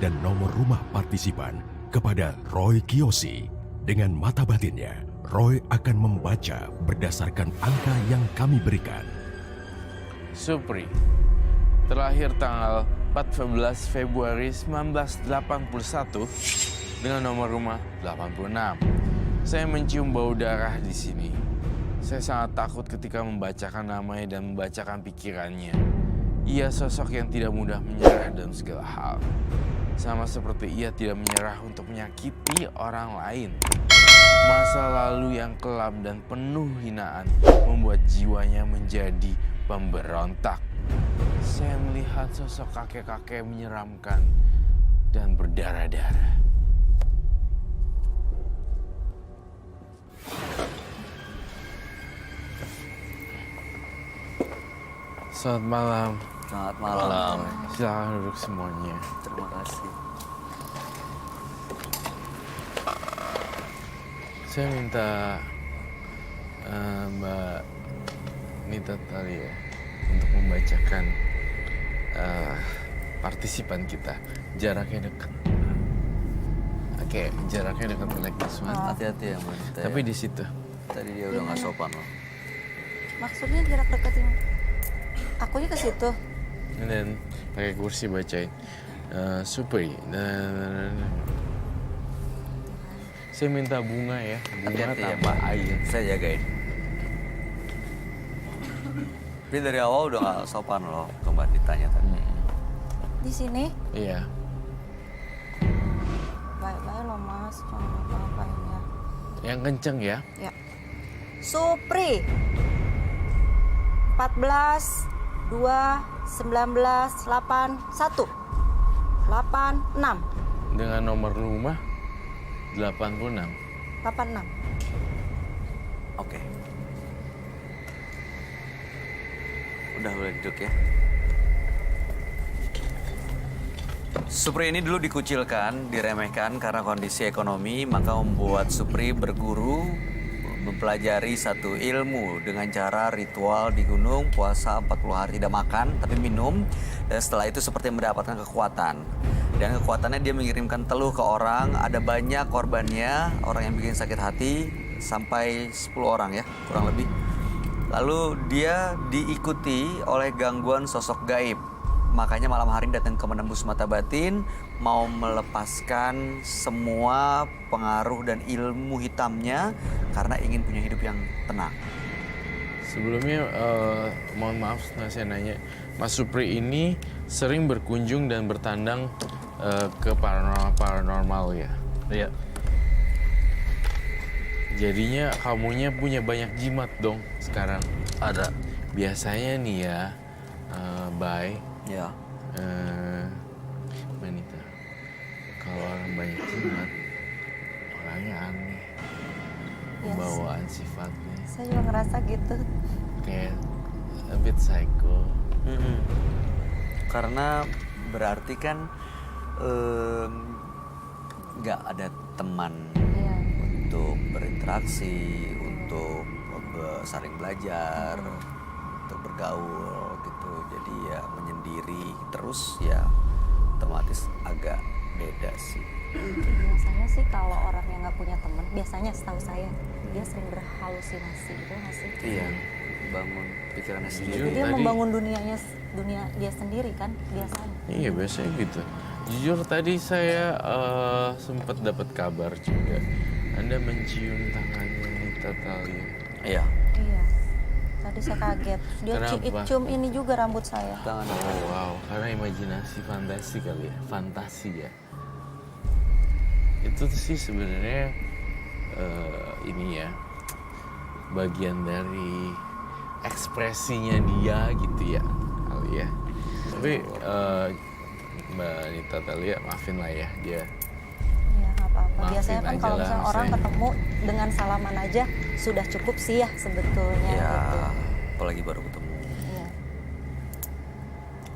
dan nomor rumah partisipan kepada Roy Kiyoshi. Dengan mata batinnya, Roy akan membaca berdasarkan angka yang kami berikan. Supri, terlahir tanggal 14 Februari 1981 dengan nomor rumah 86. Saya mencium bau darah di sini. Saya sangat takut ketika membacakan namanya dan membacakan pikirannya. Ia sosok yang tidak mudah menyerah dalam segala hal. Sama seperti ia tidak menyerah untuk menyakiti orang lain. Masa lalu yang kelap dan penuh hinaan membuat jiwanya menjadi pemberontak. Saya melihat sosok kakek-kakek menyeramkan dan berdarah-darah. Selamat malam. Selamat malam. Silakan duduk semuanya. Terima kasih. Saya minta Mbak Nita Talia untuk membacakan partisipan kita. Jaraknya dekat. Oke, jaraknya dekat like this one. Hati-hati ya Mbak Nita. Tapi di situ. Tadi dia udah nggak sopan loh. Maksudnya jarak deketin akunya ke situ. Dan pakai kursi bacain. Supri. Saya minta bunga ya. Bunga Hati-hati ya tanpa Pak. air. Saya jagain. Tapi dari awal udah nggak sopan loh ke Mbak Nitanya tadi. Di sini Iya. baik-baik loh Mas, jangan apa-apain ya. Yang kenceng ya. Ya. Supri 14 2 19 8 1 86 Dengan nomor rumah 86. 86. Oke. Udah boleh duduk ya. Supri ini dulu dikucilkan, diremehkan karena kondisi ekonomi, maka membuat Supri berguru mempelajari satu ilmu dengan cara ritual di gunung, puasa 40 hari tidak makan tapi minum, dan setelah itu seperti mendapatkan kekuatan. Dan kekuatannya dia mengirimkan teluh ke orang, ada banyak korbannya, orang yang bikin sakit hati sampai 10 orang ya, kurang lebih. Lalu dia diikuti oleh gangguan sosok gaib. Makanya malam hari datang ke menembus mata batin, mau melepaskan semua pengaruh dan ilmu hitamnya karena ingin punya hidup yang tenang. Sebelumnya, mohon maaf saya nanya, Mas Supri ini sering berkunjung dan bertandang ke paranormal ya? Iya. Jadinya kamunya punya banyak jimat dong sekarang? Ada. Biasanya nih ya, Bay, Ya. Manita, kalau orang banyak jimat, orangnya aneh. Pembawaan sifatnya Saya juga ngerasa gitu. kayak a bit psycho. Karena berarti kan nggak ada teman Iya. untuk berinteraksi, untuk saling belajar, untuk bergaul gitu. Jadi ya menyendiri terus ya otomatis agak beda sih. Biasanya sih kalau orang yang nggak punya teman, biasanya setahu saya dia sering berhalusinasi gitu nggak sih? Iya, bangun pikirannya sendiri. Jujur, Dia tadi- membangun dunia dia sendiri kan biasanya. Iya biasanya gitu. Jujur tadi saya sempat dapat kabar juga. Anda mencium tangannya Nita Talia. Iya, Iya. Tadi saya kaget. Dia Kenapa? cium ini juga rambut saya. tangan Oh wow, karena imajinasi fantasi kali ya, fantasi ya. Itu sih sebenarnya ini ya, bagian dari ekspresinya dia gitu ya, kali ya. Tapi Mbak Nita Talia maafin lah ya dia. Iya, nggak apa-apa. Maafin Biasanya kan aja kalau lah, misalnya orang maksudnya. ketemu dengan salaman aja sudah cukup sih ya sebetulnya ya, gitu. apalagi baru ketemu. Iya.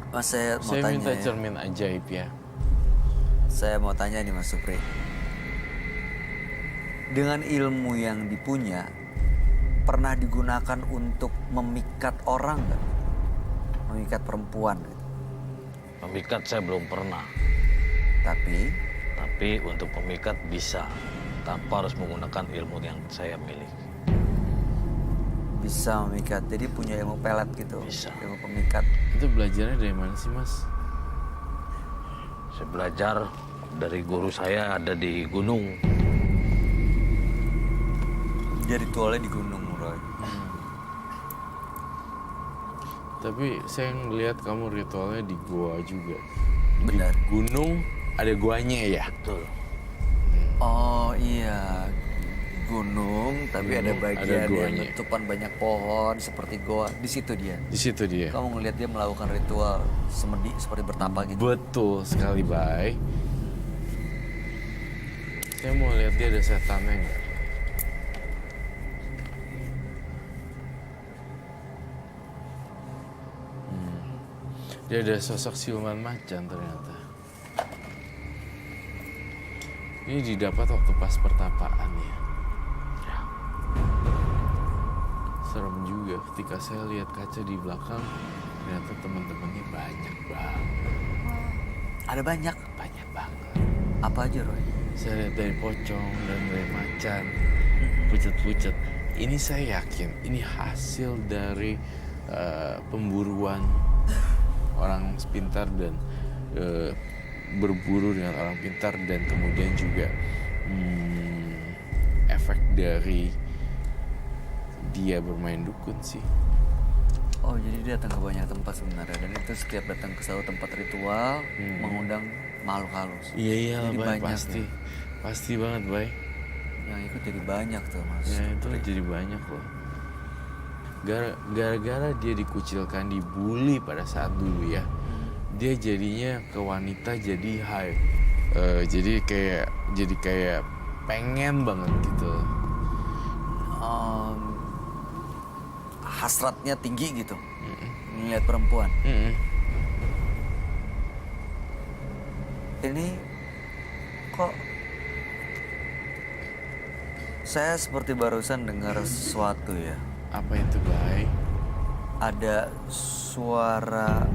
Mas, saya mau Saya tanya minta ya. cermin ajaib ya. Saya mau tanya nih Mas Supri. Dengan ilmu yang dipunya, pernah digunakan untuk memikat orang nggak? Memikat perempuan gitu. Memikat saya belum pernah. Tapi untuk pemikat bisa, tanpa harus menggunakan ilmu yang saya miliki. bisa memikat, jadi punya ilmu pelet gitu. Bisa. Ilmu pemikat. Itu belajarnya dari mana sih, Mas? Saya belajar dari guru saya ada di gunung. Dia ritualnya di gunung, Roy. Tapi saya ngeliat kamu ritualnya di gua juga. Benar. Di gunung ada guanya ya? Betul. Oh iya, gunung, tapi ada Gunung, bagian ada yang guanya. letupan banyak pohon seperti goa. Di situ dia. Di situ dia. Kamu ngelihat dia melakukan ritual semedi seperti bertapa gitu. Betul sekali, Bay. Saya mau lihat dia ada setannya nggak? Dia ada sosok siluman macan ternyata. Ini didapat waktu pas pertapaan ya. Serem juga ketika saya lihat kaca di belakang, ternyata teman-temannya banyak banget. Ada banyak. Banyak banget. Apa aja, Roy? Saya lihat dari pocong dan dari macan, pucet-pucet. Ini saya yakin, ini hasil dari pemburuan orang pintar dan berburu dengan orang pintar, dan kemudian juga efek dari dia bermain dukun sih. Oh, jadi dia datang ke banyak tempat sebenarnya, dan itu setiap datang ke satu tempat ritual mengundang makhluk halus. Iya, Jadi Bay, banyak pasti. ya. Pasti banget, Bay. Yang ikut jadi banyak tuh, Mas. Ya, itu jadi banyak loh. Gara-gara dia dikucilkan, dibully pada saat dulu ya, dia jadinya ke wanita jadi high. Jadi kayak pengen banget gitu. Hasratnya tinggi gitu. Melihat perempuan. Ini kok saya seperti barusan dengar sesuatu ya. Apa itu, Bay? Ada suara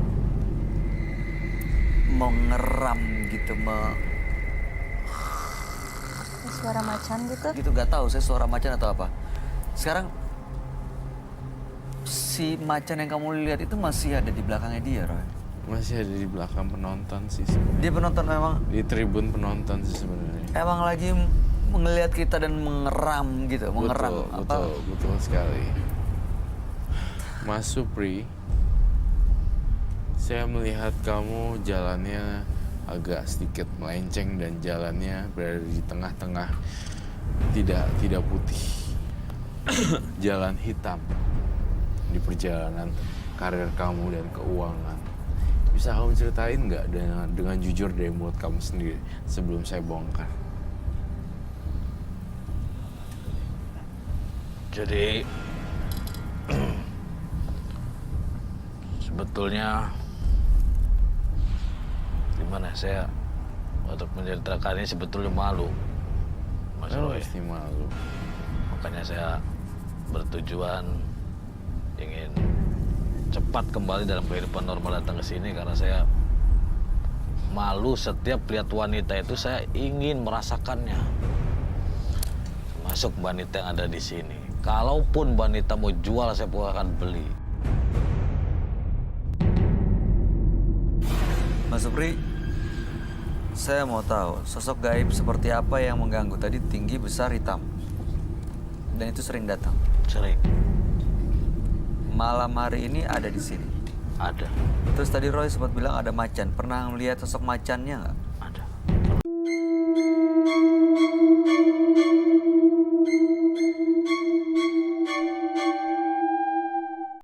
mengeram gitu, Suara macan gitu. gitu, nggak tahu saya suara macan atau apa. Sekarang si macan yang kamu lihat itu masih ada di belakangnya dia, Roy. Masih ada di belakang penonton sih sebenarnya. Dia penonton memang Di tribun penonton sih sebenarnya. lagi melihat kita dan mengeram gitu, mengeram Betul sekali. Mas Supri, saya melihat kamu jalannya agak sedikit melenceng dan jalannya berada di tengah-tengah, tidak putih. Jalan hitam di perjalanan karir kamu dan keuangan. Bisa kamu ceritain nggak dengan jujur dari mulut kamu sendiri sebelum saya bongkar? Jadi sebetulnya gimana saya untuk menceritakan ini sebetulnya malu, Mas Oh, Roy. pasti malu. Makanya saya bertujuan ingin cepat kembali dalam kehidupan normal, datang ke sini karena saya malu setiap lihat wanita itu saya ingin merasakannya. Termasuk wanita yang ada di sini. Kalaupun wanita mau jual, saya pun akan beli. Mas Supri, saya mau tahu sosok gaib seperti apa yang mengganggu tadi, tinggi, besar, hitam. Dan itu sering datang. Sering Malam hari ini ada di sini. ada. Terus tadi Roy sempat bilang ada macan. Pernah melihat sosok macannya nggak?